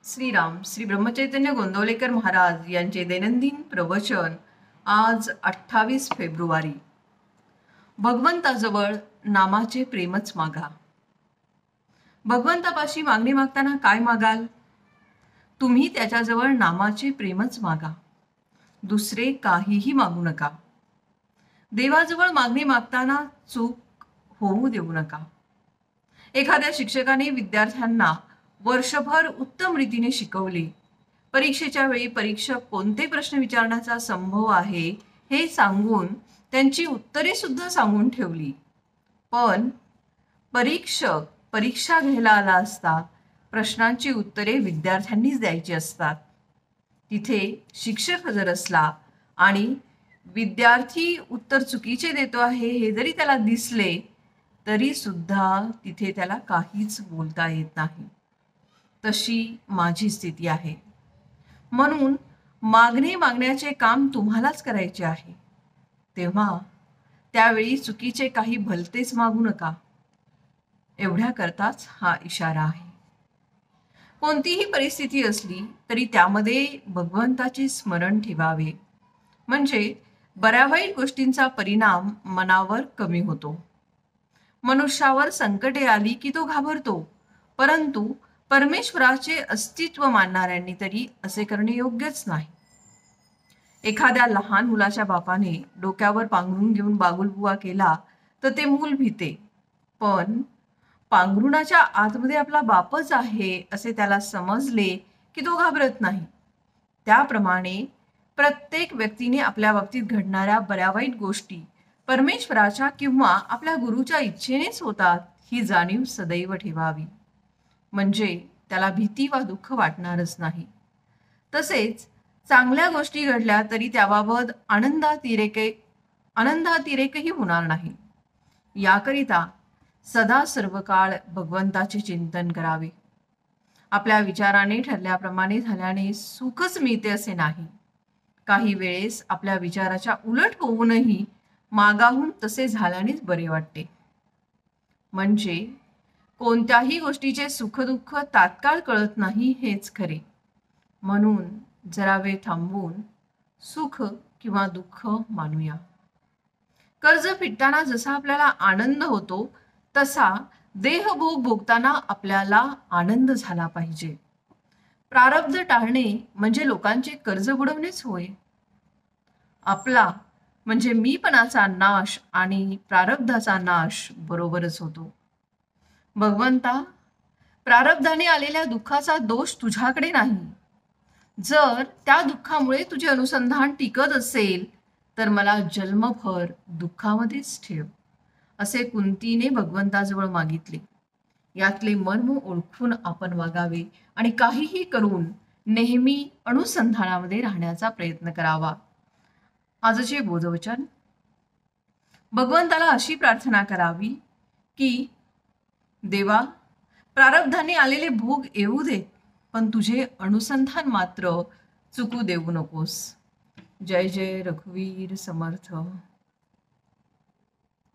श्रीराम श्री ब्रह्मचैतन्य गोंदवलेकर महाराज यांचे दैनंदिन प्रवचन आज 28 फेब्रुवारी। भगवंताजवळ नामाचे प्रेमच मागा। भगवंतापाशी मागणी मागताना काय मागाल? तुम्ही त्याच्याजवळ नामाचे प्रेमच मागा, दुसरे काहीही मागू नका। देवाजवळ मागणी मागताना चूक होऊ देऊ नका। एखाद्या शिक्षकाने विद्यार्थ्यांना वर्षभर उत्तम रीतीने शिकवले, परीक्षेच्या वेळी परीक्षक कोणते प्रश्न विचारण्याचा संभव आहे हे सांगून त्यांची उत्तरे सुद्धा सांगून ठेवली, पण परीक्षक परीक्षा घ्यायला आला असता प्रश्नांची उत्तरे विद्यार्थ्यांनीच द्यायची असतात। तिथे शिक्षक हजर असला आणि विद्यार्थी उत्तर चुकीचे देतो आहे हे जरी त्याला दिसले तरी सुद्धा तिथे त्याला काहीच बोलता येत नाही। तशी माझी स्थिती आहे। म्हणून मागणी मागण्याचे काम तुम्हालाच करायचे आहे, तेव्हा त्यावेळी चुकीचे काही भलतेच मागू नका। एवढ्या करताच हा इशारा आहे। कोणतीही परिस्थिती असली तरी त्यामध्ये भगवंताचे स्मरण ठेवावे, म्हणजे बऱ्या वाईट गोष्टींचा परिणाम मनावर कमी होतो। मनुष्यावर संकटे आली की तो घाबरतो, परंतु परमेश्वराचे अस्तित्व मानणाऱ्यांनी तरी असे करणे योग्यच नाही। एखाद्या लहान मुलाच्या बापाने डोक्यावर पांघरून घेऊन बागुलबुवा केला तर ते मूल भीते, पण पांघरुणाच्या आतमध्ये आपला बापच आहे असे त्याला समजले की तो घाबरत नाही। त्याप्रमाणे प्रत्येक व्यक्तीने आपल्या बाबतीत घडणाऱ्या बऱ्या वाईट गोष्टी परमेश्वराच्या किंवा आपल्या गुरुच्या इच्छेनेच होतात ही जाणीव सदैव ठेवावी, म्हणजे त्याला भीती वा दुःख वाटणारच नाही। तसेच चांगल्या गोष्टी घडल्या तरी त्याबाबत आनंदातिरेकही होणार नाही। याकरिता सदा सर्व काळ भगवंताचे चिंतन करावे। आपल्या विचाराने ठरल्याप्रमाणे झाल्याने सुखच मिळते असे नाही। काही वेळेस आपल्या विचाराच्या उलट होऊनही मागाहून तसे झाल्यानेच बरे वाटते। म्हणजे कोणत्याही गोष्टीचे सुखदुःख तात्काळ कळत नाही हेच खरे। म्हणून जरा वेळ थांबून सुख किंवा दुःख मानूया। कर्ज फिटताना जसा आपल्याला आनंद होतो तसा देहभोग भोगताना आपल्याला आनंद झाला पाहिजे। प्रारब्ध टाळणे म्हणजे लोकांचे कर्ज बुडवणेच होय। आपला म्हणजे मीपणाचा नाश आणि प्रारब्धाचा नाश बरोबरच होतो। भगवंता, प्रारब्धाने आलेल्या दुःखाचा दोष तुझ्याकडे नाही। जर त्या दुःखामुळे तुझे अनुसंधान टिकत असेल तर मला जन्मभर दुःखामध्येच ठेव, असे कुंतीने भगवंताजवळ मागितले। यातले मर्म ओळखून आपण वागावे आणि काहीही करून नेहमी अनुसंधानामध्ये राहण्याचा प्रयत्न करावा। आजचे बोधवचन, भगवंताला अशी प्रार्थना करावी की देवा, प्रारब्धाने आलेले भोग येऊ दे, पण तुझे अनुसंधान मात्र चुकू देऊ नकोस। जय जय रघुवीर समर्थ।